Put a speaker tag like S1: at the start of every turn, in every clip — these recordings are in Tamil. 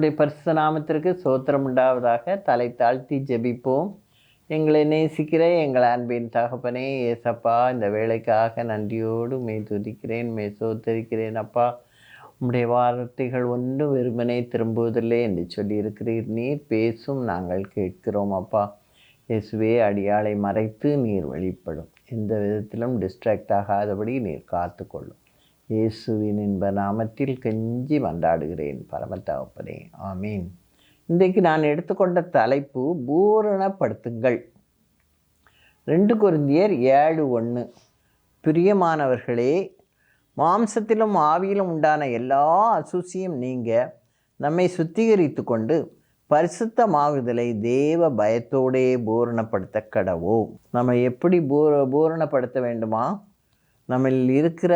S1: கர்த்தருடைய பரிசுத்த நாமத்திற்கு சோத்திரம் உண்டாவதாக. தலை தாழ்த்தி ஜெபிப்போம். எங்களை நேசிக்கிற எங்கள் அன்பின் தகப்பனே ஏசப்பா, இந்த வேலைக்காக நன்றியோடு துதிக்கிறேன், சோத்தரிக்கிறேன். அப்பா, உம்முடைய வார்த்தைகள் ஒன்றும் வெறுமனே திரும்புவதில்லை என்று சொல்லியிருக்கிறீர். நீர் பேசும், நாங்கள் கேட்கிறோம். அப்பா இயேசுவே, அடியாளை மறைத்து நீர் வெளிப்படும், எந்த விதத்திலும் டிஸ்ட்ராக்ட் ஆகாதபடி நீர் காத்துக்கொள்ளும். இயேசுவின் இன்ப நாமத்தில் கெஞ்சி மன்றாடுகிறேன் பரமத்தகப்பனே, ஆமீன். இன்றைக்கு நான் எடுத்துக்கொண்ட தலைப்பு பூரணப்படுத்துங்கள். 2 கொரிந்தியர் 7:1. பிரியமானவர்களே, மாம்சத்திலும் ஆவியிலும் உண்டான எல்லா அசூசியும் நீங்க நம்மை சுத்திகரித்து கொண்டு பரிசுத்தமாகுதலை தேவ பயத்தோடே பூரணப்படுத்த கடவோம். நம்ம எப்படி பூரணப்படுத்த வேண்டுமா? நம்ம இருக்கிற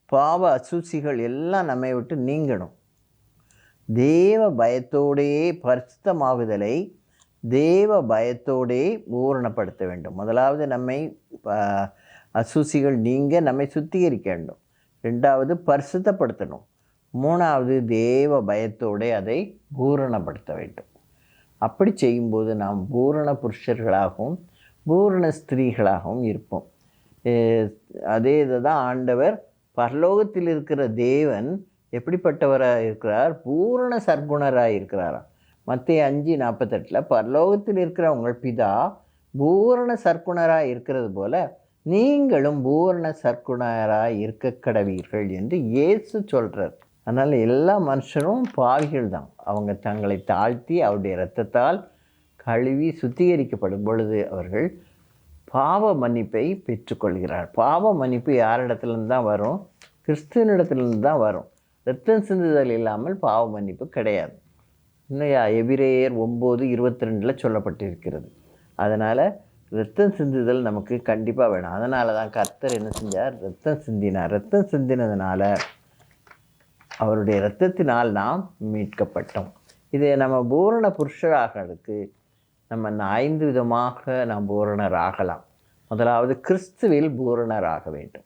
S1: பாவ அசூசிகள் எல்லாம் நம்மை விட்டு நீங்கணும். தேவ பயத்தோடே பரிசுத்தமாகுதலை தேவ பயத்தோடே பூரணப்படுத்த வேண்டும். முதலாவது நம்மை அசூசிகள் நீங்க நம்மை சுத்திகரிக்க வேண்டும். 2வது பரிசுத்தப்படுத்தணும். 3வது தேவ பயத்தோடே அதை பூரணப்படுத்த வேண்டும். அப்படி செய்யும்போது நாம் பூரண புருஷர்களாகவும் பூரண ஸ்திரீகளாகவும் இருப்போம். அதே இதை தான் ஆண்டவர், பரலோகத்தில் இருக்கிற தேவன் எப்படிப்பட்டவராக இருக்கிறார்? பூரண சர்க்குணராக இருக்கிறாராம். மத்தேயு 5:48 பரலோகத்தில் இருக்கிற உங்கள் பிதா பூரண சர்க்குணராக இருக்கிறது போல நீங்களும் பூரண சர்க்குணராக இருக்க கடவீர்கள் என்று இயேசு சொல்கிறார். அதனால் எல்லா மனுஷரும் பாவிகள் தான். அவங்க தங்களை தாழ்த்தி அவருடைய இரத்தத்தால் கழுவி சுத்திகரிக்கப்படும் பொழுது அவர்கள் பாவ மன்னிப்பை பெற்றுக்கொள்கிறார். பாவ மன்னிப்பு யாரிடத்துலேருந்து தான் வரும்? கிறிஸ்துவனிடத்துலேருந்து தான் வரும். இரத்தம் சிந்துதல் இல்லாமல் பாவ மன்னிப்பு கிடையாது. இன்னையா எபிரேயர் 9:22 சொல்லப்பட்டிருக்கிறது. அதனால் இரத்தம் சிந்துதல் நமக்கு கண்டிப்பாக வேணும். அதனால தான் கர்த்தர் என்ன செஞ்சார்? இரத்தம் சிந்தினார். இரத்தம் சிந்தினதுனால அவருடைய இரத்தத்தினால் நாம் மீட்கப்பட்டோம். இதை நம்ம பூரண புருஷராகிறதுக்கு நம்ம 5 விதமாக நாம் பூரணர் ஆகலாம். முதலாவது கிறிஸ்துவில் பூரணராக வேண்டும்.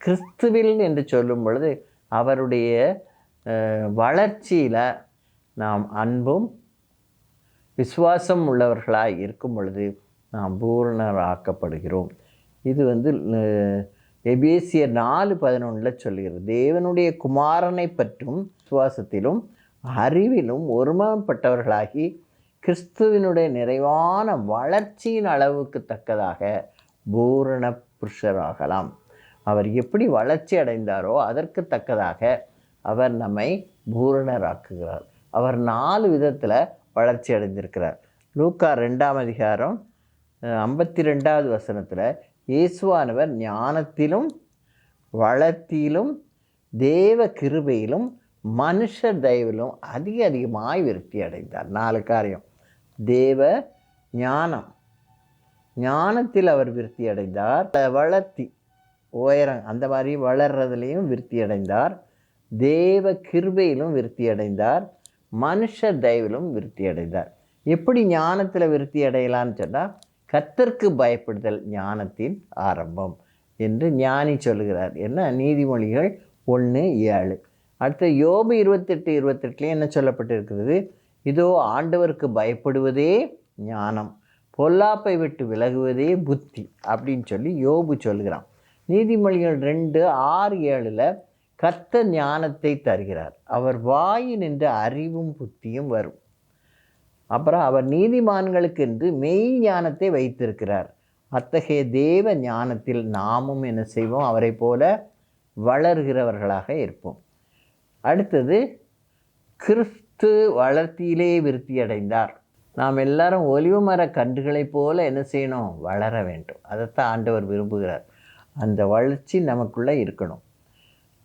S1: கிறிஸ்துவில் என்று சொல்லும் பொழுது அவருடைய வளர்ச்சியில் நாம் அன்பும் விசுவாசம் உள்ளவர்களாக இருக்கும் பொழுது நாம் பூரணராக்கப்படுகிறோம். இது எபேசியர் 4:11 சொல்லுகிறது. தேவனுடைய குமாரனை பற்றும் விசுவாசத்திலும் அறிவிலும் ஒருமனப்பட்டவர்களாகி கிறிஸ்துவினுடைய நிறைவான வளர்ச்சியின் அளவுக்கு தக்கதாக பூரண புருஷராகலாம். அவர் எப்படி வளர்ச்சி அடைந்தாரோ அதற்கு தக்கதாக அவர் நம்மை பூரணராக்குகிறார். அவர் 4 விதத்தில் வளர்ச்சி அடைந்திருக்கிறார். லூக்கா 2:52 இயேசுவானவர் ஞானத்திலும் வளர்த்தியிலும் தேவ கிருபையிலும் மனுஷர் தயவிலும் அதிகமாய் விருத்தி அடைந்தார். 4 காரியம். தேவ ஞானத்தில் அவர் விருத்தி அடைந்தார். வளர்த்தி உயரம் அந்த மாதிரி வளர்றதுலேயும் விருத்தி அடைந்தார். தேவ கிருபையிலும் விருத்தி அடைந்தார். மனுஷர் தயவிலும் விருத்தி அடைந்தார். எப்படி ஞானத்தில் விருத்தி அடையலான்னு சொன்னால், கர்த்தருக்கு பயப்படுதல் ஞானத்தின் ஆரம்பம் என்று ஞானி சொல்லுகிறார். என்ன? நீதிமொழிகள் 1:7. அடுத்த யோபு 28:28 என்ன சொல்லப்பட்டிருக்கிறது? இதோ ஆண்டவருக்கு பயப்படுவதே ஞானம், பொல்லாப்பை விட்டு விலகுவதே புத்தி அப்படின்னு சொல்லி யோபு சொல்கிறான். நீதிமொழிகள் 2:6-7 கர்த்தர் ஞானத்தை தருகிறார். அவர் வாயினின்று அறிவும் புத்தியும் வரும். அப்புறம் அவர் நீதிமான்களுக்கென்று மெய் ஞானத்தை வைத்திருக்கிறார். அத்தகைய தேவ ஞானத்தில் நாமும் என்ன செய்வோம்? அவரை போல வளர்கிறவர்களாக இருப்போம். அடுத்தது, கிறிஸ்து வளர்த்தியிலே விருத்தி அடைந்தார். நாம் எல்லாரும் ஒலிவ மர கன்றுகளைப் போல என்ன செய்யணும்? வளர வேண்டும். அதைத்தான் ஆண்டவர் விரும்புகிறார். அந்த வளர்ச்சி நமக்குள்ளே இருக்கணும்.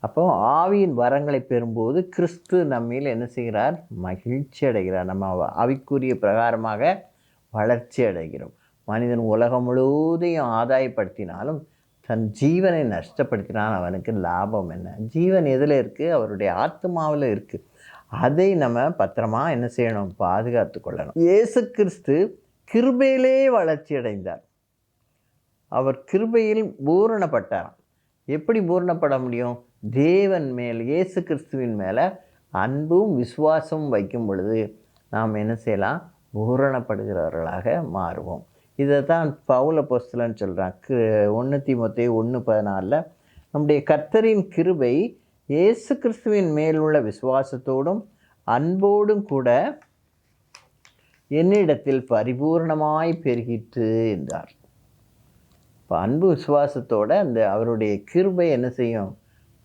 S1: அப்போ ஆவியின் வரங்களை பெறும்போது கிறிஸ்து நம்மில் என்ன செய்கிறார்? மகிழ்ச்சி அடைகிறார். நம்ம ஆவிக்குரிய பிரகாரமாக வளர்ச்சி அடைகிறோம். மனிதன் உலகம் முழுவதையும் ஆதாயப்படுத்தினாலும் தன் ஜீவனை நஷ்டப்படுத்தினால் அவனுக்கு லாபம் என்ன? ஜீவன் எதில் இருக்குது? அவருடைய ஆத்மாவில் இருக்குது. அதை நம்ம பத்திரமா என்ன செய்யணும்? பாதுகாத்து கொள்ளணும். இயேசு கிறிஸ்து கிருபையிலே வளர்ச்சி அடைந்தார். அவர் கிருபையில் பூரணப்பட்டார். எப்படி பூரணப்பட முடியும்? தேவன் மேல், இயேசு கிறிஸ்துவின் மேலே அன்பும் விசுவாசமும் வைக்கும் பொழுது நாம் என்ன செய்யலாம்? பூரணப்படுகிறவர்களாக மாறுவோம். இதை தான் பவுல் அப்போஸ்தலன் சொல்கிறான். 1 தீமோத்தேயு 1:14 நம்முடைய கர்த்தரின் கிருபை இயேசு கிறிஸ்துவின் மேலுள்ள விசுவாசத்தோடும் அன்போடும் கூட என்னிடத்தில் பரிபூர்ணமாய் பெருகிற்று என்றார். இப்போ அன்பு விசுவாசத்தோடு அந்த அவருடைய கிருபை என்ன செய்யும்?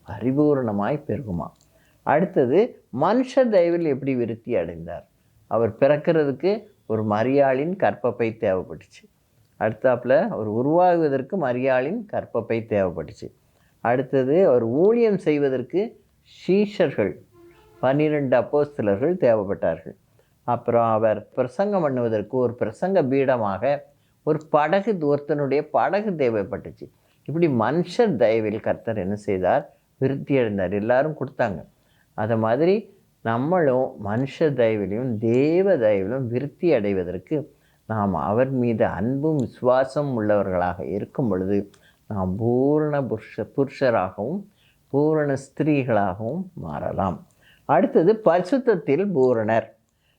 S1: பரிபூர்ணமாய் பெருகுமா. அடுத்தது மனுஷ தயவில் எப்படி விருத்தி அடைந்தார்? அவர் பிறக்கிறதுக்கு ஒரு மரியாளின் கற்பப்பை தேவைப்பட்டுச்சு. அடுத்தாப்பில் அவர் உருவாகுவதற்கு மரியாளின் கற்பப்பை தேவைப்பட்டுச்சு. அடுத்தது அவர் ஊழியம் செய்வதற்கு சீஷர்கள் 12 அப்போஸ்தலர்கள் தேவைப்பட்டார்கள். அப்புறம் அவர் பிரசங்கம் பண்ணுவதற்கு ஒரு பிரசங்க பீடமாக ஒரு படகு, ஒருத்தனுடைய படகு தேவைப்பட்டுச்சு. இப்படி மனுஷர் தயவில் கர்த்தர் என்ன செய்தார்? விருத்தி அடைந்தார். எல்லாரும் கொடுத்தாங்க. அதை மாதிரி நம்மளும் மனுஷ தயவிலும் தேவ தயவிலும் விருத்தி அடைவதற்கு நாம் அவர் மீது அன்பும் விசுவாசம் உள்ளவர்களாக இருக்கும் பொழுது நாம் பூரண புருஷராகவும் பூரண ஸ்திரீகளாகவும் மாறலாம். அடுத்தது பரிசுத்தத்தில் பூரணர்.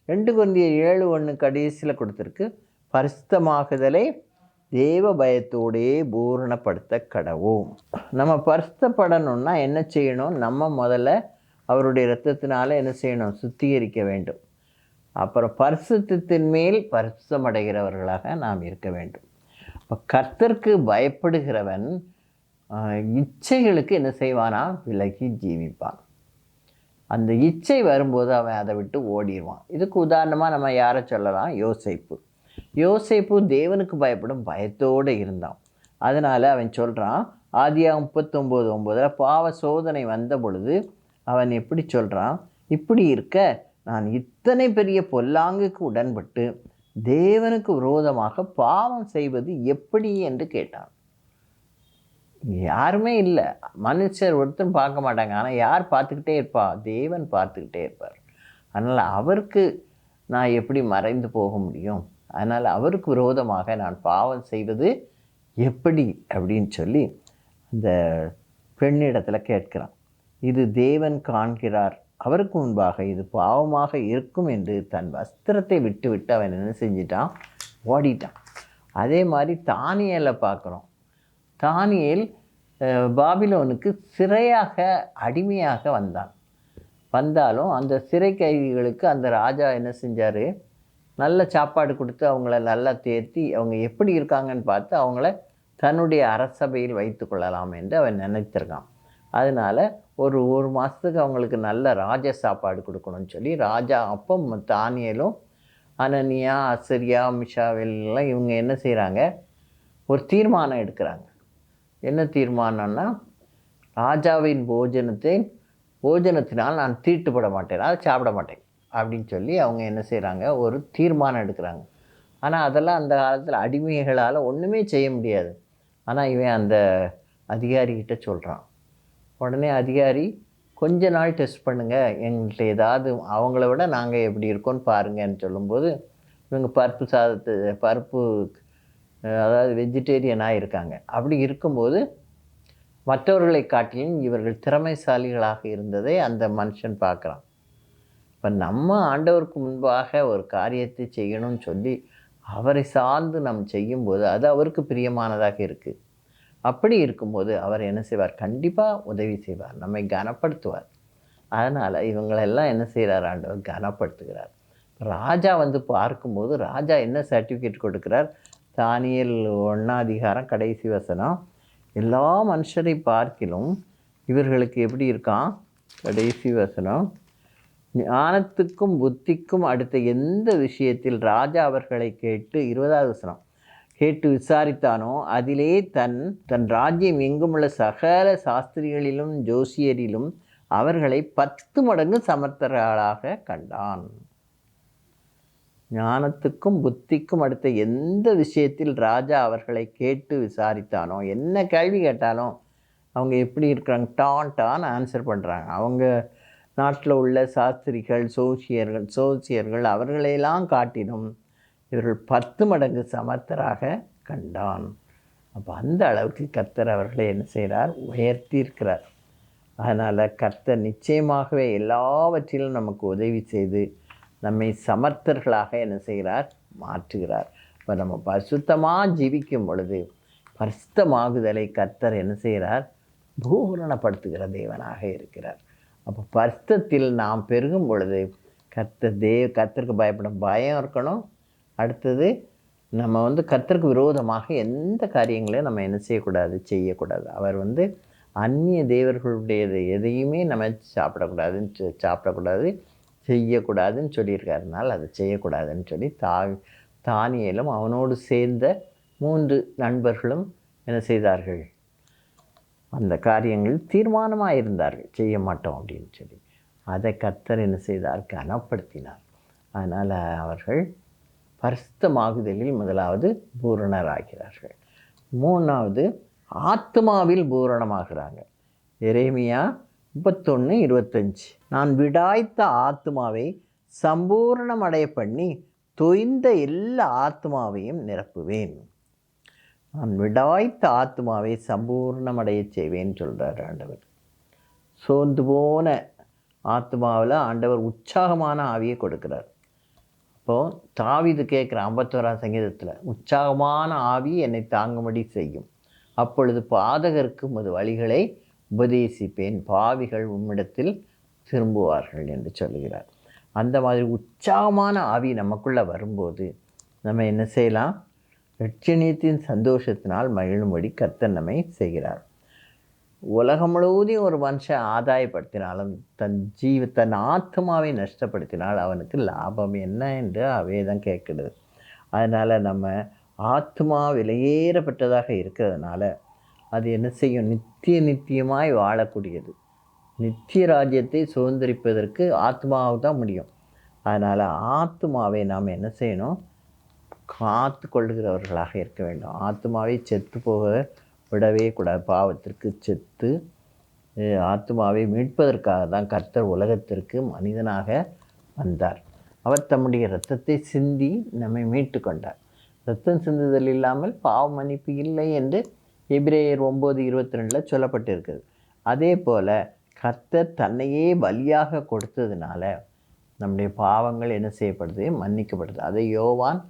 S1: 2 கொரிந்தியர் 7:1 கடைசியில் கொடுத்துருக்கு. பரிசுத்தமாகுதலை தேவ பயத்தோடே பூரணப்படுத்த கடவோம். நம்ம பரிசுத்தப்படணும்னா என்ன செய்யணும்? நம்ம முதல்ல அவருடைய இரத்தத்தினால என்ன செய்யணும்? சுத்திகரிக்க வேண்டும். அப்புறம் பரிசுத்தத்தின் மேல் பரிசுத்தமடைகிறவர்களாக நாம் இருக்க வேண்டும். இப்போ கர்த்தருக்கு பயப்படுகிறவன் இச்சைகளுக்கு என்ன செய்வானா? விலகி ஜீவிப்பான். அந்த இச்சை வரும்போது அவன் அதை விட்டு ஓடிடுவான். இதுக்கு உதாரணமாக நம்ம யாரை சொல்லலாம்? யோசேப்பு தேவனுக்கு பயப்படும் பயத்தோடு இருந்தான். அதனால் அவன் சொல்கிறான், ஆதியாகமம் 39:9 பாவ சோதனை வந்த பொழுது அவன் எப்படி சொல்கிறான்? இப்படி இருக்க நான் இத்தனை பெரிய பொல்லாங்குக்கு உடன்பட்டு தேவனுக்கு விரோதமாக பாவம் செய்வது எப்படி என்று கேட்டான். யாருமே இல்லை, மனுஷர் ஒருத்தரும் பார்க்க மாட்டாங்க. ஆனால் யார் பார்த்துக்கிட்டே இருப்பா? தேவன் பார்த்துக்கிட்டே இருப்பார். அதனால் அவருக்கு நான் எப்படி மறைந்து போக முடியும்? அதனால் அவருக்கு விரோதமாக நான் பாவம் செய்வது எப்படி அப்படின்னு சொல்லி அந்த பெண்ணிடத்தில் கேட்கிறான். இது தேவன் காண்கிறார், அவருக்கு முன்பாக இது பாவமாக இருக்கும் என்று தன் வஸ்திரத்தை விட்டு அவன் என்ன செஞ்சிட்டான்? ஓடிட்டான். அதே மாதிரி தானியேலை பார்க்குறோம். தானியேல் பாபிலோனுக்கு சிறையாக அடிமையாக வந்தாலும் அந்த சிறை கைதிகளுக்கு அந்த ராஜா என்ன செஞ்சார்? நல்ல சாப்பாடு கொடுத்து அவங்கள நல்லா தேர்த்தி அவங்க எப்படி இருக்காங்கன்னு பார்த்து அவங்கள தன்னுடைய அரசபையில் வைத்து கொள்ளலாம் என்று அவன் நினைத்திருக்கான். அதனால் ஒரு மாதத்துக்கு அவங்களுக்கு நல்ல ராஜ சாப்பாடு கொடுக்கணும்னு சொல்லி ராஜா அப்போ தானியேலும் அனனியா, அசரியா, மிஷாவெல்லாம் இவங்க என்ன செய்கிறாங்க? ஒரு தீர்மானம் எடுக்கிறாங்க. என்ன தீர்மானம்னா, ராஜாவின் போஜனத்தினால் நான் தீட்டுப்பட மாட்டேன், அதை சாப்பிட மாட்டேன் அப்படின்னு சொல்லி அவங்க என்ன செய்கிறாங்க? ஒரு தீர்மானம் எடுக்கிறாங்க. ஆனால் அதெல்லாம் அந்த காலத்தில் அடிமைகளால் ஒன்றுமே செய்ய முடியாது. ஆனால் இவன் அந்த அதிகாரிகிட்ட சொல்கிறான். உடனே அதிகாரி, கொஞ்ச நாள் டெஸ்ட் பண்ணுங்கள், எங்கள்கிட்ட ஏதாவது அவங்கள விட நாங்கள் எப்படி இருக்கோன்னு பாருங்கன்னு சொல்லும்போது இவங்க பருப்பு அதாவது வெஜிடேரியனாக இருக்காங்க. அப்படி இருக்கும்போது மற்றவர்களை காட்டிலும் இவர்கள் திறமைசாலிகளாக இருந்ததை அந்த மனுஷன் பார்க்குறான். இப்போ நம்ம ஆண்டவருக்கு முன்பாக ஒரு காரியத்தை செய்யணும்னு சொல்லி அவரை சார்ந்து நம்ம செய்யும்போது அது அவருக்கு பிரியமானதாக இருக்குது. அப்படி இருக்கும்போது அவர் என்ன செய்வார்? கண்டிப்பாக உதவி செய்வார், நம்மை கனப்படுத்துவார். அதனால் இவங்களெல்லாம் என்ன செய்கிறார்? ஆண்டவர் கனப்படுத்துகிறார். ராஜா பார்க்கும்போது ராஜா என்ன சர்டிஃபிகேட் கொடுக்குறார்? தானியேல் 1 கடைசி வசனம், எல்லா மனுஷரை பார்க்கிலும் இவர்களுக்கு எப்படி இருக்கான்? கடைசி வசனம், ஞானத்துக்கும் புத்திக்கும் அடுத்த எந்த விஷயத்தில் ராஜா அவர்களை கேட்டு 20வது வசனம் கேட்டு விசாரித்தானோ அதிலே தன் ராஜ்யம் எங்குமுள்ள சகல சாஸ்திரிகளிலும் ஜோசியரிலும் அவர்களை 10 மடங்கு சமர்த்தர்களாக கண்டான். ஞானத்துக்கும் புத்திக்கும் அடுத்த எந்த விஷயத்தில் ராஜா அவர்களை கேட்டு விசாரித்தானோ, என்ன கேள்வி கேட்டாலும் அவங்க எப்படி இருக்கிறாங்க? டான் ஆன்சர் பண்ணுறாங்க. அவங்க நாட்டில் உள்ள சாஸ்திரிகள், சோசியர்கள் அவர்களையெல்லாம் காட்டிலும் இவர்கள் 10 மடங்கு சமர்த்தராக கண்டான். அப்போ அந்த அளவுக்கு கர்த்தர் அவர்களை என்ன செய்கிறார்? உயர்த்தி இருக்கிறார். அதனால் கர்த்தர் நிச்சயமாகவே எல்லாவற்றிலும் நமக்கு உதவி செய்து நம்மை சமர்த்தர்களாக என்ன செய்கிறார்? மாற்றுகிறார். இப்போ நம்ம பரிசுத்தமாக ஜீவிக்கும் பொழுது பரிசுத்தமாகுதலை கர்த்தர் என்ன செய்கிறார்? பூரணப்படுத்துகிற தேவனாக இருக்கிறார். அப்போ பரிசுத்தத்தில் நாம் பெருகும் பொழுது கர்த்தருக்கு பயப்படும் பயம் இருக்கணும். அடுத்தது நம்ம கர்த்தருக்கு விரோதமாக எந்த காரியங்களையும் நம்ம என்ன செய்யக்கூடாது. அவர் அந்நிய தேவர்களுடையது எதையுமே நம்ம சாப்பிடக்கூடாது செய்யக்கூடாதுன்னு சொல்லியிருக்காருனால அதை செய்யக்கூடாதுன்னு சொல்லி தானியேலும் அவனோடு சேர்ந்த 3 நண்பர்களும் என்ன செய்தார்கள்? அந்த காரியங்கள் தீர்மானமாக இருந்தார்கள், செய்ய மாட்டோம் அப்படின்னு சொல்லி. அதை கர்த்தர் என்ன செய்தார்? கனப்படுத்தினார். அதனால் அவர்கள் பரிசுத்தமாகுதலில் முதலாவது பூரணராகிறார்கள். 3வது ஆத்மாவில் பூரணமாகிறாங்க. எரேமியா 31:25 நான் விடாய்த்த ஆத்மாவை சம்பூர்ணமடைய பண்ணி தொய்ந்த எல்லா ஆத்மாவையும் நிரப்புவேன். நான் விடாய்த்த ஆத்மாவை சம்பூர்ணமடைய செய்வேன்னு சொல்கிறார் ஆண்டவர். சோர்ந்து போன ஆத்மாவில் ஆண்டவர் உற்சாகமான ஆவியை கொடுக்கிறார். அப்போது தாவீது கேட்குற 51ஆம் சங்கீதத்தில் உற்சாகமான ஆவி என்னை தாங்கும்படி செய்யும், அப்பொழுது பாதகருக்கு உமது வழிகளை உபதேசிப்பேன், பாவிகள் உம்மிடத்தில் திரும்புவார்கள் என்று சொல்லுகிறார். அந்த மாதிரி உற்சாகமான ஆவி நமக்குள்ளே வரும்போது நம்ம என்ன செய்யலாம்? இரட்சணியத்தின் சந்தோஷத்தினால் மகிழும்படி கர்த்தர் நம்மை செய்கிறார். உலகம் முழுவதையும் ஒரு மனுஷன் ஆதாயப்படுத்தினாலும் தன் ஆத்மாவை நஷ்டப்படுத்தினால் அவனுக்கு லாபம் என்ன என்று வேதம் கேட்குது. அதனால் நம்ம ஆத்மா விலையேறப்பட்டதாக இருக்கிறதுனால அது என்ன செய்யும்? நித்தியமாய் வாழக்கூடியது. நித்திய ராஜ்யத்தை சுதந்திரிப்பதற்கு ஆத்மாவுக்கு தான் முடியும். அதனால் ஆத்மாவை நாம் என்ன செய்யணும்? காத்து கொள்ளுகிறவர்களாக இருக்க வேண்டும். ஆத்மாவை செத்து போக விடவே கூடாது. பாவத்திற்கு செத்து ஆத்மாவை மீட்பதற்காக தான் கர்த்தர் உலகத்திற்கு மனிதனாக வந்தார். அவர் தம்முடைய இரத்தத்தை சிந்தி நம்மை மீட்டு கொண்டார். இரத்தம் சிந்துதல் இல்லாமல் பாவ மன்னிப்பு இல்லை என்று எபிரேயர் 9:22 சொல்லப்பட்டிருக்குது. அதே போல் கர்த்தர் தன்னையே பலியாக கொடுத்ததுனால நம்முடைய பாவங்கள் என்ன செய்யப்படுது? மன்னிக்கப்படுது. அதை யோவான்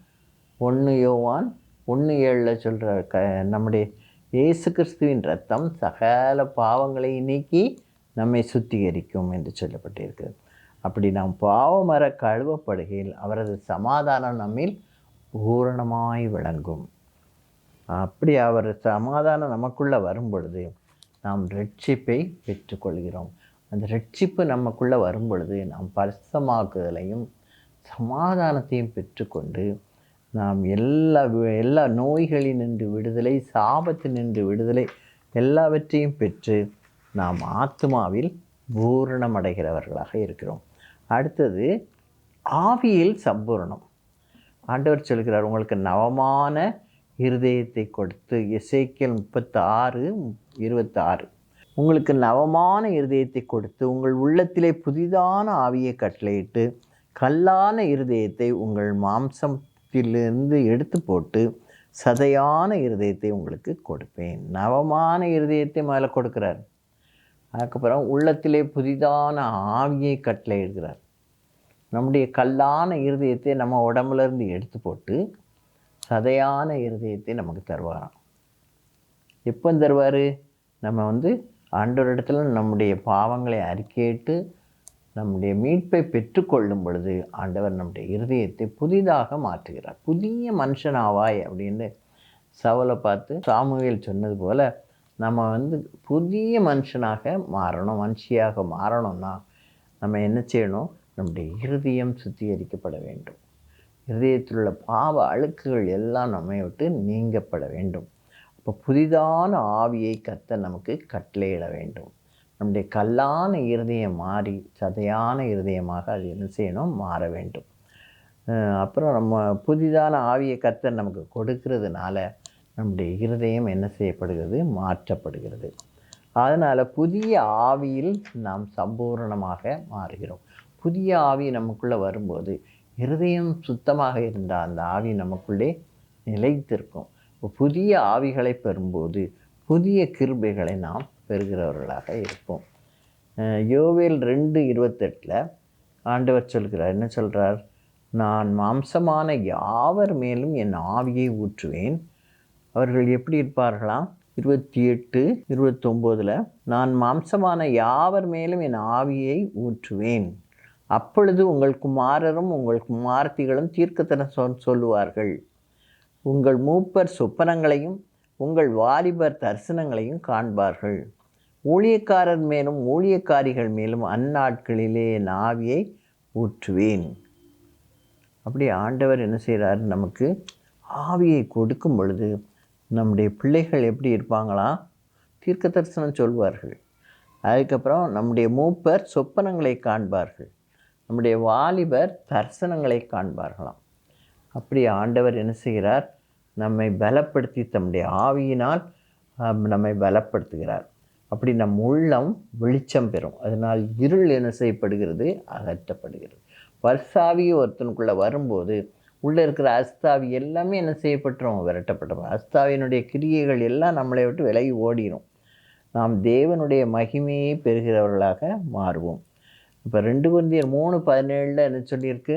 S1: 1:7 சொல்கிற நம்முடைய இயேசு கிறிஸ்துவின் இரத்தம் சகல பாவங்களை நீக்கி நம்மை சுத்திகரிக்கும் என்று சொல்லப்பட்டிருக்கிறது. அப்படி நாம் பாவமர கழுவப்படுகையில் அவரது சமாதானம் நம்மில் பூரணமாய் விளங்கும். அப்படி அவர் சமாதானம் நமக்குள்ளே வரும் பொழுது நாம் ரட்சிப்பை பெற்றுக்கொள்கிறோம். அந்த ரட்சிப்பு நமக்குள்ளே வரும் பொழுது நாம் பரிசுத்தமாக்குதலையும் சமாதானத்தையும் பெற்றுக்கொண்டு நாம் எல்லா நோய்களினின்று விடுதலை, சாபத்தினின்று விடுதலை எல்லாவற்றையும் பெற்று நாம் ஆத்மாவில் பூரணமடைகிறவர்களாக இருக்கிறோம். அடுத்தது ஆவியில் சம்பூரணம். ஆண்டவர் சொல்கிறார், உங்களுக்கு நவமான இருதயத்தை கொடுத்து, எசேக்கியேல் 36:26 உங்களுக்கு நவமான இருதயத்தை கொடுத்து உங்கள் உள்ளத்திலே புதிதான ஆவியை கட்டளையிட்டு கல்லான இருதயத்தை உங்கள் மாம்சத்திலிருந்து எடுத்து போட்டு சதையான இருதயத்தை உங்களுக்கு கொடுப்பேன். நவமான இருதயத்தை மேலே கொடுக்கிறார். அதுக்கப்புறம் உள்ளத்திலே புதிதான ஆவியை கட்டளையிடுகிறார். நம்முடைய கல்லான இருதயத்தை நம்ம உடம்புலேருந்து எடுத்து போட்டு சதையான இருதயத்தை நமக்கு தருவாராம். எப்போ தருவார்? நம்ம ஆண்டவரிடத்துல நம்முடைய பாவங்களை அறிக்கையிட்டு நம்முடைய மீட்பை பெற்றுக்கொள்ளும் பொழுது ஆண்டவர் நம்முடைய இருதயத்தை புதிதாக மாற்றுகிறார். புதிய மனுஷனாவாய் அப்படின்னு சவுலை பார்த்து சாமுவேல் சொன்னது போல் நம்ம புதிய மனுஷியாக மாறணும்னா நம்ம என்ன செய்யணும்? நம்முடைய இருதயம் சுத்திகரிக்கப்பட வேண்டும். இருதயத்தில் உள்ள பாவ அழுக்குகள் எல்லாம் நம்மை விட்டு நீங்கப்பட வேண்டும். அப்போ புதிதான ஆவியை கர்த்தர் நமக்கு கட்டளையிட வேண்டும். நம்முடைய கல்லான இருதயம் மாறி சதையான இருதயமாக அது என்ன செய்யணும்? மாற வேண்டும். அப்புறம் நம்ம புதிதான ஆவியை கர்த்தர் நமக்கு கொடுக்கிறதுனால நம்முடைய இருதயம் என்ன செய்யப்படுகிறது? மாற்றப்படுகிறது. அதனால் புதிய ஆவியில் நாம் சம்பூரணமாக மாறுகிறோம். புதிய ஆவி நமக்குள்ளே வரும்போது இருதயம் சுத்தமாக இருந்தால் அந்த ஆவி நமக்குள்ளே நிலைத்திருக்கும். புதிய ஆவிகளை பெறும்போது புதிய கிருபைகளை நாம் பெறுகிறவர்களாக இருப்போம். யோவேல் 2:28 ஆண்டவர் சொல்கிறார், என்ன சொல்கிறார்? நான் மாம்சமான யாவர் மேலும் என் ஆவியை ஊற்றுவேன். அவர்கள் எப்படி இருப்பார்களாம்? 28:29 நான் மாம்சமான யாவர் மேலும் என் ஆவியை ஊற்றுவேன். அப்பொழுது உங்கள் குமாரரும் உங்கள் குமாரத்திகளும் தீர்க்கதரிசனம் சொல்லுவார்கள். உங்கள் மூப்பர் சொப்பனங்களையும் உங்கள் வாலிபர் தரிசனங்களையும் காண்பார்கள். ஊழியக்காரர் மேலும் ஊழியக்காரிகள் மேலும் அந்நாட்களிலே என் ஆவியை ஊற்றுவேன். அப்படி ஆண்டவர் என்ன செய்கிறார்? நமக்கு ஆவியை கொடுக்கும் பொழுது நம்முடைய பிள்ளைகள் எப்படி இருப்பாங்களாம்? தீர்க்க தரிசனம் சொல்வார்கள். அதுக்கப்புறம் நம்முடைய மூப்பர் சொப்பனங்களை காண்பார்கள். நம்முடைய வாலிபர் தரிசனங்களை காண்பார்களாம். அப்படி ஆண்டவர் என்ன செய்கிறார்? நம்மை பலப்படுத்தி தம்முடைய ஆவியினால் நம்மை பலப்படுத்துகிறார். அப்படி நம் உள்ளம் வெளிச்சம் பெறும். அதனால் இருள் என்ன செய்யப்படுகிறது? அகற்றப்படுகிறது. பர்சாவி ஒருத்தனுக்குள்ளே வரும்போது உள்ளே இருக்கிற அஸ்தாவி எல்லாமே என்ன செய்யப்பட்டுரும்? விரட்டப்படும். அஸ்தாவினுடைய கிரியைகள் எல்லாம் நம்மளை விட்டு விலகி ஓடிடும். நாம் தேவனுடைய மகிமையை பெறுகிறவர்களாக மாறுவோம். இப்போ 2 கொரிந்தியர் 3:17 என்ன சொல்லியிருக்கு?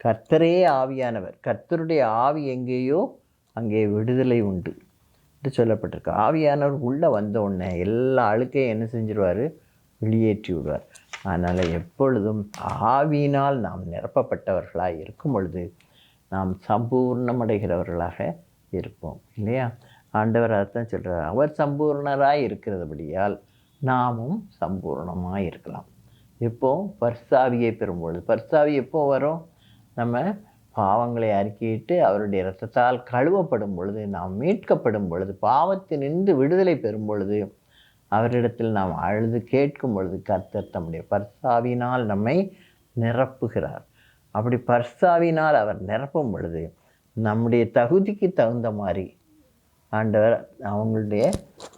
S1: கர்த்தரே ஆவியானவர். கர்த்தருடைய ஆவி எங்கேயோ அங்கே விடுதலை உண்டு என்று சொல்லப்பட்டிருக்கு. ஆவியானவர் உள்ளே வந்த உடனே எல்லா அழுக்கையும் என்ன செஞ்சிருவார்? வெளியேற்றி விடுவார். அதனால் எப்பொழுதும் ஆவியினால் நாம் நிரப்பப்பட்டவர்களாக இருக்கும் பொழுது நாம் சம்பூர்ணமடைகிறவர்களாக இருப்போம், இல்லையா? ஆண்டவர் அதைத்தான் சொல்கிறார். அவர் சம்பூர்ணராக இருக்கிறதுபடியால் நாமும் சம்பூர்ணமாக இருக்கலாம். எப்போது? பர்சாவியை பெறும்பொழுது. பர்சாவி எப்போ வரும்? நம்ம பாவங்களை அறிக்கையிட்டு அவருடைய இரத்தத்தால் கழுவப்படும் பொழுது, நாம் மீட்கப்படும் பொழுது, பாவத்தினின்று விடுதலை பெறும் பொழுது, அவரிடத்தில் நாம் அழுது கேட்கும் பொழுது கர்த்தர் தம்முடைய பர்சாவினால் நம்மை நிரப்புகிறார். அப்படி பர்சாவினால் அவர் நிரப்பும் பொழுது நம்முடைய தகுதிக்கு தகுந்த மாதிரி ஆண்டவர்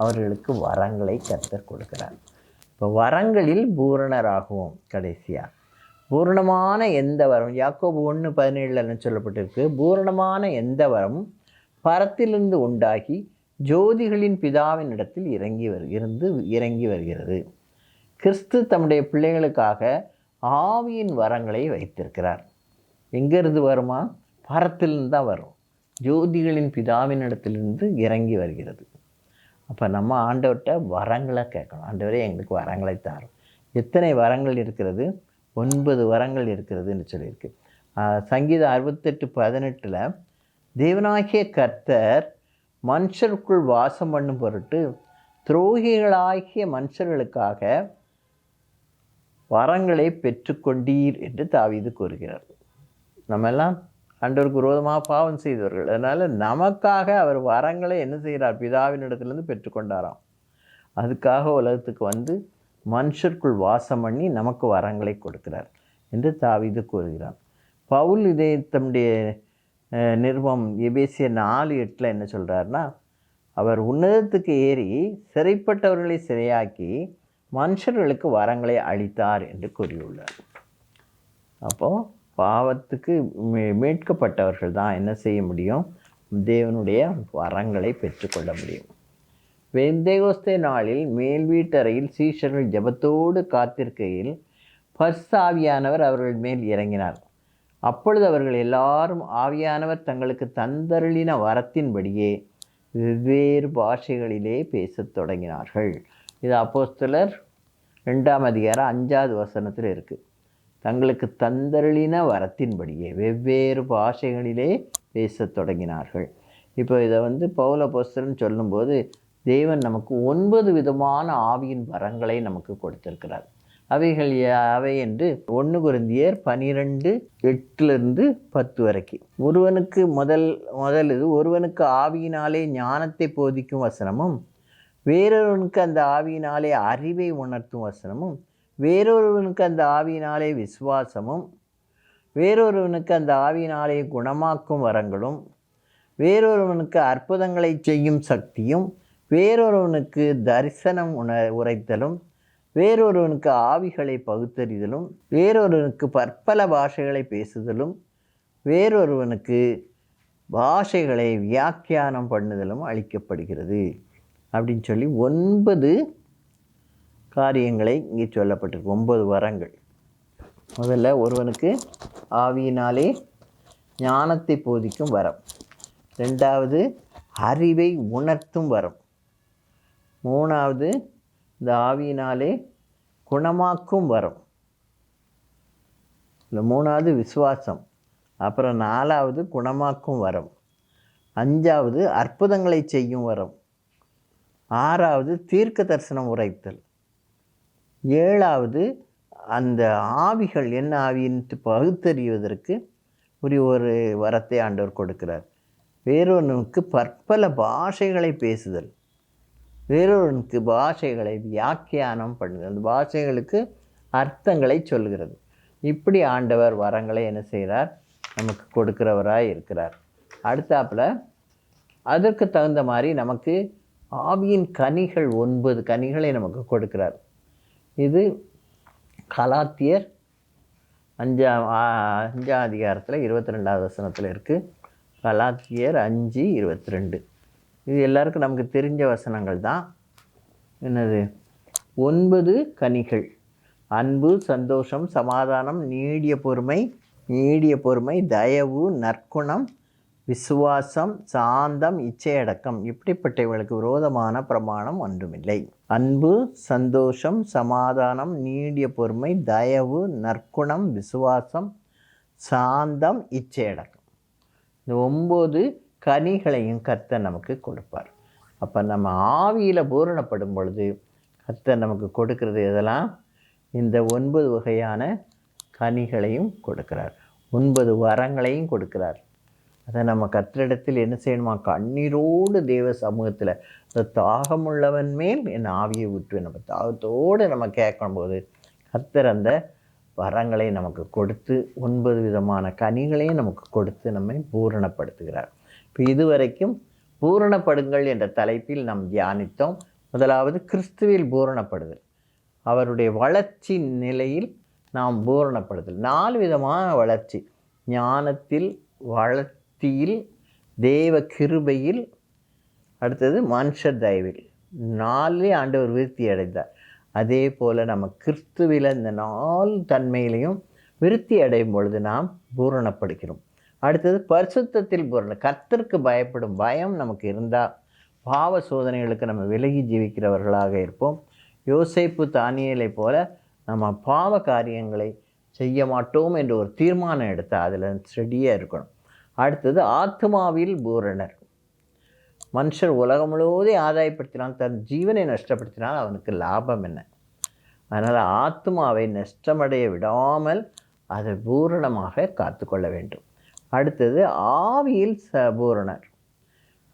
S1: அவர்களுக்கு வரங்களை கர்த்தர் கொடுக்கிறார். இப்போ வரங்களில் பூரணராகுவோம். கடைசியாக பூரணமான எந்த வரம், யாக்கோபு 1:17 சொல்லப்பட்டிருக்கு, பூரணமான எந்த வரம் பரத்திலிருந்து உண்டாகி ஜோதிகளின் பிதாவின் இடத்தில் இறங்கி வருகிறது. கிறிஸ்து தம்முடைய பிள்ளைகளுக்காக ஆவியின் வரங்களை வைத்திருக்கிறார். எங்கேருந்து வருமா? பரத்திலிருந்து தான் வரும். ஜோதிகளின் பிதாவின் இடத்திலிருந்து இறங்கி வருகிறது. அப்போ நம்ம ஆண்டவர்கிட்ட வரங்களை கேட்கணும். ஆண்டவரே எங்களுக்கு வரங்களை தாரும். எத்தனை வரங்கள் இருக்கிறது? 9 வரங்கள் இருக்கிறதுன்னு சொல்லியிருக்கு. சங்கீதம் 68:18 தேவனாகிய கர்த்தர் மனுஷருக்குள் வாசம் பண்ணும் பொருட்டு துரோகிகளாகிய மனுஷர்களுக்காக வரங்களை பெற்றுக்கொண்டீர் என்று தாவீது கூறுகிறார். நம்ம எல்லாம் ஆண்டவருக்கு விரோதமாக பாவம் செய்தவர்கள். அதனால் நமக்காக அவர் வரங்களை என்ன செய்கிறார்? பிதாவின் இடத்துலேருந்து பெற்றுக்கொண்டாராம். அதுக்காக உலகத்துக்கு வந்து மனுஷருக்குள் வாசம் பண்ணி நமக்கு வரங்களை கொடுக்கிறார் என்று தாவீது கூறுகிறார். பவுல் இதை தம்முடைய நிருபம் எபேசியர் 4:8 என்ன சொல்கிறாருன்னா, அவர் உன்னதத்துக்கு ஏறி சிறைப்பட்டவர்களை சிறையாக்கி மனுஷர்களுக்கு வரங்களை அளித்தார் என்று கூறியுள்ளார். அப்போது பாவத்துக்கு மீட்கப்பட்டவர்கள் தான் என்ன செய்ய முடியும்? தேவனுடைய வரங்களை பெற்றுக்கொள்ள முடியும். பெந்தேகோஸ்தே நாளில் மேல் வீட்டறையில் சீஷர்கள் ஜெபத்தோடு காத்திருக்கையில் பரிசுத்தாவியானவர் அவர்கள் மேல் இறங்கினார். அப்பொழுது அவர்கள் எல்லாரும் ஆவியானவர் தங்களுக்கு தந்தருளின வரத்தின்படியே வெவ்வேறு பாஷைகளிலே பேசத் தொடங்கினார்கள். இது அப்போஸ்தலர் 2:5 இருக்குது. தங்களுக்கு தந்தருளின வரத்தின்படியே வெவ்வேறு பாஷைகளிலே பேசத் தொடங்கினார்கள். இப்போ இதை பவுல் அப்போஸ்தலன் சொல்லும்போது தேவன் நமக்கு 9 விதமான ஆவியின் வரங்களை நமக்கு கொடுத்திருக்கிறார். அவைகள் அவை என்று 1 கொரிந்தியர் 12:8-10 வரைக்கும். ஒருவனுக்கு முதல் இது ஒருவனுக்கு ஆவியினாலே ஞானத்தை போதிக்கும் வசனமும், வேறொருவனுக்கு அந்த ஆவியினாலே அறிவை உணர்த்தும் வசனமும், வேறொருவனுக்கு அந்த ஆவியினாலே விசுவாசமும், வேறொருவனுக்கு அந்த ஆவியினாலே குணமாக்கும் வரங்களும், வேறொருவனுக்கு அற்புதங்களை செய்யும் சக்தியும், வேறொருவனுக்கு தரிசனம் உரைத்தலும், வேறொருவனுக்கு ஆவிகளை பகுத்தறிதலும், வேறொருவனுக்கு பற்பல பாஷைகளை பேசுதலும், வேறொருவனுக்கு பாஷைகளை வியாக்கியானம் பண்ணுதலும் அளிக்கப்படுகிறது அப்படின்னு சொல்லி 9 காரியங்களை இங்கே சொல்லப்பட்டிருக்கு. 9 வரங்கள். முதல்ல ஒருவனுக்கு ஆவியினாலே ஞானத்தை போதிக்கும் வரம். 2வது அறிவை உணர்த்தும் வரம். 3வது இந்த ஆவியினாலே குணமாக்கும் வரம். இல்லை 3வது விசுவாசம். அப்புறம் 4வது குணமாக்கும் வரம். 5வது அற்புதங்களை செய்யும் வரம். 6வது தீர்க்க தரிசனம் உரைத்தல். 7வது அந்த ஆவிகள் என்ன ஆவின்ட்டு பகுத்தறிவதற்கு ஒரு வரத்தை ஆண்டவர் கொடுக்கிறார். வேறொருவனுக்கு பற்பல பாஷைகளை பேசுதல். வேறொருவனுக்கு பாஷைகளை வியாக்கியானம் பண்ணுதல். அந்த பாஷைகளுக்கு அர்த்தங்களை சொல்கிறது. இப்படி ஆண்டவர் வரங்களை என்ன செய்கிறார்? நமக்கு கொடுக்கிறவராய் இருக்கிறார். அடுத்தாப்பில் அதற்கு தகுந்த மாதிரி நமக்கு ஆவியின் கனிகள் 9 கனிகளை நமக்கு கொடுக்கிறார். இது கலாத்தியர் 5ஆம் அதிகாரத்தில் 22வது வசனத்தில் இருக்குது. கலாத்தியர் 5:22. இது எல்லாருக்கும் நமக்கு தெரிஞ்ச வசனங்கள் தான். என்னது? 9 கனிகள்: அன்பு, சந்தோஷம், சமாதானம், நீடிய பொறுமை, தயவு, நற்குணம், விசுவாசம், சாந்தம், இச்சையடக்கம். இப்படிப்பட்டவர்களுக்கு விரோதமான பிரமாணம் ஒன்றுமில்லை. அன்பு, சந்தோஷம், சமாதானம், நீடிய பொறுமை, தயவு, நற்குணம், விசுவாசம், சாந்தம், இச்சையடக்கம். இந்த 9 கனிகளையும் கர்த்தர் நமக்கு கொடுப்பார். அப்போ நம்ம ஆவியில் பூரணப்படும் பொழுது கர்த்தர் நமக்கு கொடுக்கிறது எதெல்லாம்? இந்த 9 வகையான கனிகளையும் கொடுக்கிறார். 9 வரங்களையும் கொடுக்கிறார். அதை நம்ம கர்த்தரிடத்தில் என்ன செய்யணுமா? கண்ணீரோடு தேவ சமூகத்தில் தாகமுள்ளவன் மேல் என் ஆவியை விட்டு நம்ம தாகத்தோடு நம்ம கேட்கும்போது கர்த்தர் அந்த வரங்களை நமக்கு கொடுத்து 9 விதமான கனிகளையும் நமக்கு கொடுத்து நம்மை பூரணப்படுத்துகிறார். இப்போ இதுவரைக்கும் பூரணப்படுங்கள் என்ற தலைப்பில் நாம் தியானித்தோம். முதலாவது கிறிஸ்துவில் பூரணப்படுதல், அவருடைய வளர்ச்சி நிலையில் நாம் பூரணப்படுதல். 4 விதமான வளர்ச்சி: ஞானத்தில், வளர்ச்சியில், தேவ கிருபையில், அடுத்தது மனுஷ தயவில். 4 ஆண்டவர் விருத்தி அடைந்தார். அதே போல் நம்ம கிறிஸ்துவில் இந்த 4 தன்மையிலையும் விருத்தி அடையும் பொழுது நாம் பூரணப்படுகிறோம். அடுத்தது பரிசுத்தத்தில் பூரணம். கர்த்தருக்கு பயப்படும் பயம் நமக்கு இருந்தால் பாவ சோதனைகளுக்கு நம்ம விலகி ஜீவிக்கிறவர்களாக இருப்போம். யோசேப்பு தானியேலை போல நம்ம பாவ காரியங்களை செய்ய மாட்டோம் என்று ஒரு தீர்மானம் எடுத்தால் அதில் ஸ்டெடியாக இருக்கணும். அடுத்தது ஆத்மாவில் பூரணர். மனுஷர் உலகம் முழுவதும் ஆதாயப்படுத்தினால் தன் ஜீவனை நஷ்டப்படுத்தினால் அவனுக்கு லாபம் என்ன? அதனால் ஆத்மாவை நஷ்டமடைய விடாமல் அதை பூரணமாக காத்து கொள்ள வேண்டும். அடுத்தது ஆவியில் பூரணர்.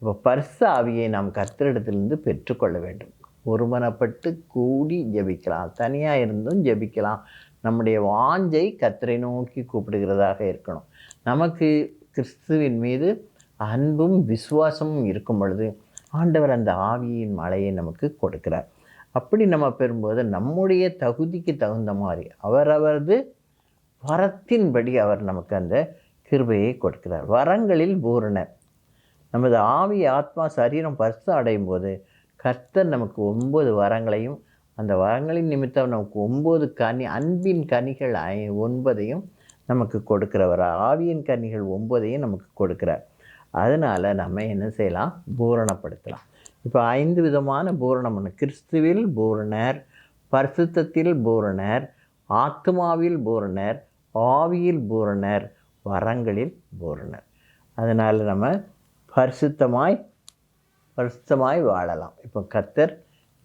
S1: இப்போ பரிசு ஆவியை நாம் கர்த்தரிடத்திலிருந்து பெற்றுக்கொள்ள வேண்டும். ஒருமனப்பட்டு கூடி ஜெபிக்கலாம், தனியாக இருந்தும் ஜெபிக்கலாம். நம்முடைய வாஞ்சை கர்த்தரை நோக்கி கூப்பிடுகிறதாக இருக்கணும். நமக்கு கிறிஸ்துவின் மீது அன்பும் விசுவாசமும் இருக்கும் பொழுது ஆண்டவர் அந்த ஆவியின் மழையை நமக்கு கொடுக்கிறார். அப்படி நம்ம பெறும்போது நம்முடைய தகுதிக்கு தகுந்த மாதிரி அவரவரது வரத்தின்படி அவர் நமக்கு அந்த கிருபையை கொடுக்கிறார். வரங்களில் பூரணர். நமது ஆவி, ஆத்மா, சரீரம் பரிசு அடையும் போது கர்த்தர் நமக்கு 9 வரங்களையும், அந்த வரங்களின் நிமித்தம் நமக்கு 9 அன்பின் கனிகள் 9ஐயும் நமக்கு கொடுக்கிறவர். ஆவியின் கனிகள் 9ஐயும் நமக்கு கொடுக்கிறார். அதனால் நம்ம என்ன செய்யலாம்? பூரணப்படுத்தலாம். இப்போ 5 விதமான பூரணம். கிறிஸ்துவில் பூரணர், பரிசுத்தத்தில் பூரணர், ஆத்மாவில் பூரணர், ஆவியில் பூரணர், வரங்களில் பூரணர். அதனால் நம்ம பரிசுத்தமாய் வாழலாம். இப்போ கர்த்தர்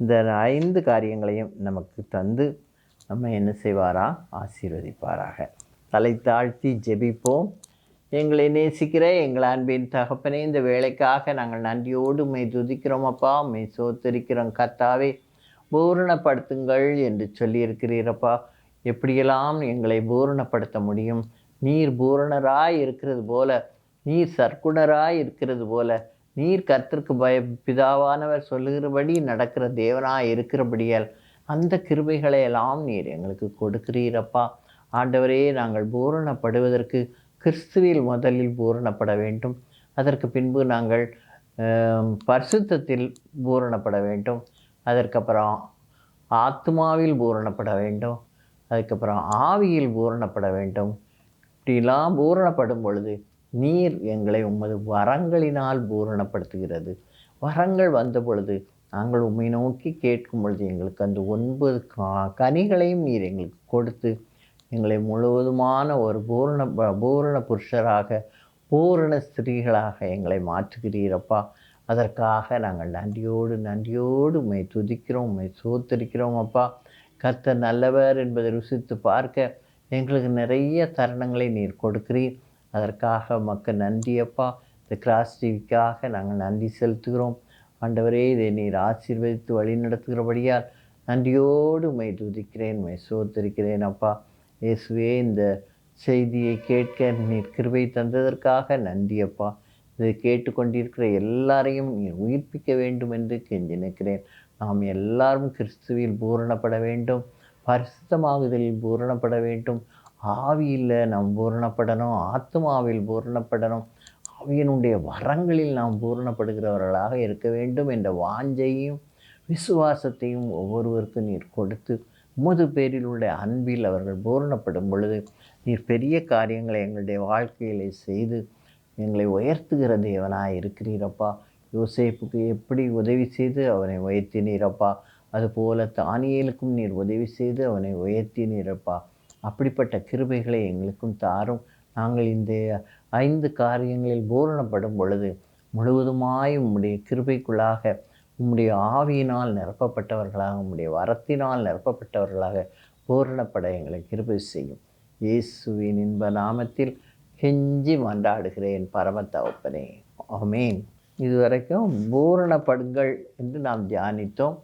S1: இந்த 5 காரியங்களையும் நமக்கு தந்து நம்ம என்ன செய்வாரா? ஆசீர்வதிப்பாராக. தலை தாழ்த்தி ஜெபிப்போம். எங்களை நேசிக்கிற எங்கள் அன்பின் தகப்பனே, இந்த வேலைக்காக நாங்கள் நன்றியோடு உம்மை துதிக்கிறோம் அப்பா, உம்மை சோத்தரிக்கிறோம். கர்த்தாவே, பூரணப்படுத்துங்கள் என்று சொல்லியிருக்கிறீரப்பா. எப்படியெல்லாம் எங்களை பூரணப்படுத்த முடியும்? நீர் பூரணராய் இருக்கிறது போல, நீர் சற்குணராய் இருக்கிறது போல, நீர் கர்த்தருக்கு பிதாவானவர் சொல்லுகிறபடி நடக்கிற தேவனாய் இருக்கிறபடியால் அந்த கிருபைகளை எல்லாம் நீர் எங்களுக்கு கொடுக்கிறீரப்பா. ஆண்டவரே, நாங்கள் பூரணப்படுவதற்கு கிறிஸ்துவில் முதலில் பூரணப்பட வேண்டும். அதற்கு பின்பு நாங்கள் பரிசுத்தத்தில் பூரணப்பட வேண்டும். அதற்கப்புறம் ஆத்மாவில் பூரணப்பட வேண்டும், அதுக்கப்புறம் ஆவியில் பூரணப்பட வேண்டும். இப்படிலாம் பூரணப்படும் பொழுது நீர் எங்களை உமது வரங்களினால் பூரணப்படுத்துகிறது. வரங்கள் வந்த பொழுது நாங்கள் உம்மை நோக்கி கேட்கும் பொழுது எங்களுக்கு அந்த 9 கனிகளையும் நீர் எங்களுக்கு கொடுத்து எங்களை முழுவதுமான ஒரு பூரண புருஷராக, பூரண ஸ்திரீகளாக எங்களை மாற்றுகிறீரப்பா. அதற்காக நாங்கள் நன்றியோடு உம்மை துதிக்கிறோம், உம்மை சோத்தரிக்கிறோம் அப்பா. கர்த்தர் நல்லவர் என்பதை ருசித்து பார்க்க எங்களுக்கு நிறைய தருணங்களை நீர் கொடுக்கிறீர். அதற்காக மக்கள் நன்றியப்பா. இந்த கிராஸ் டிவிக்காக நாங்கள் நன்றி செலுத்துகிறோம். ஆண்டவரே, இதை நீர் ஆசீர்வதித்து வழி நடத்துகிறபடியால் நன்றியோடு உம்மை துதிக்கிறேன், உம்மை சோத்தரிக்கிறேன் அப்பா. இயேசுவே, இந்த செய்தியை கேட்க நீர் கிருபை தந்ததற்காக நன்றியப்பா. இதை கேட்டுக்கொண்டிருக்கிற எல்லாரையும் நீர் உயிர்ப்பிக்க வேண்டும் என்று கெஞ்சி நிற்கிறேன். நாம் எல்லாரும் கிறிஸ்துவில் பூரணப்பட வேண்டும், பரிசுத்தமாகுதலில் பூரணப்பட வேண்டும், ஆவியில் நாம் பூரணப்படணும், ஆத்மாவில் பூரணப்படணும், ஆவியினுடைய வரங்களில் நாம் பூரணப்படுகிறவர்களாக இருக்க வேண்டும் என்ற வாஞ்சையும் விசுவாசத்தையும் ஒவ்வொருவருக்கும் நீர் கொடுத்து உமது பேரில் உள்ள அன்பில் அவர்கள் பூரணப்படும் பொழுது நீர் பெரிய காரியங்களை எங்களுடைய வாழ்க்கையிலே செய்து எங்களை உயர்த்துகிற தேவனாய் இருக்கிறீரப்பா. யோசேப்புக்கு எப்படி உதவி செய்து அவனை உயர்த்தினீரப்பா, அதுபோல தானியேலுக்கும் நீர் உதவி செய்து அவனை உயர்த்தினீரப்பா. அப்படிப்பட்ட கிருபைகளை எங்களுக்கும் தாரும். நாங்கள் இந்த 5 காரியங்களில் பூரணப்படும் பொழுது முழுவதுமாய் உம்முடைய கிருபைக்குள்ளாக, உம்முடைய ஆவியினால் நிரப்பப்பட்டவர்களாக, உம்முடைய வரத்தினால் நிரப்பப்பட்டவர்களாக பூரணப்பட எங்களை கிருபை செய்யும். இயேசுவின் இன்ப நாமத்தில் கெஞ்சி மன்றாடுகிறேன் பரம தகப்பனே, ஆமென். இதுவரைக்கும் பூரணப்படுங்கள் என்று நாம் தியானித்தோம்.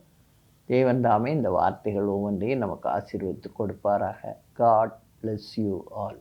S1: தேவன் தாமே இந்த வார்த்தைகள் ஒவ்வொன்றையும் நமக்கு ஆசீர்வதித்து கொடுப்பாராக. God bless you all.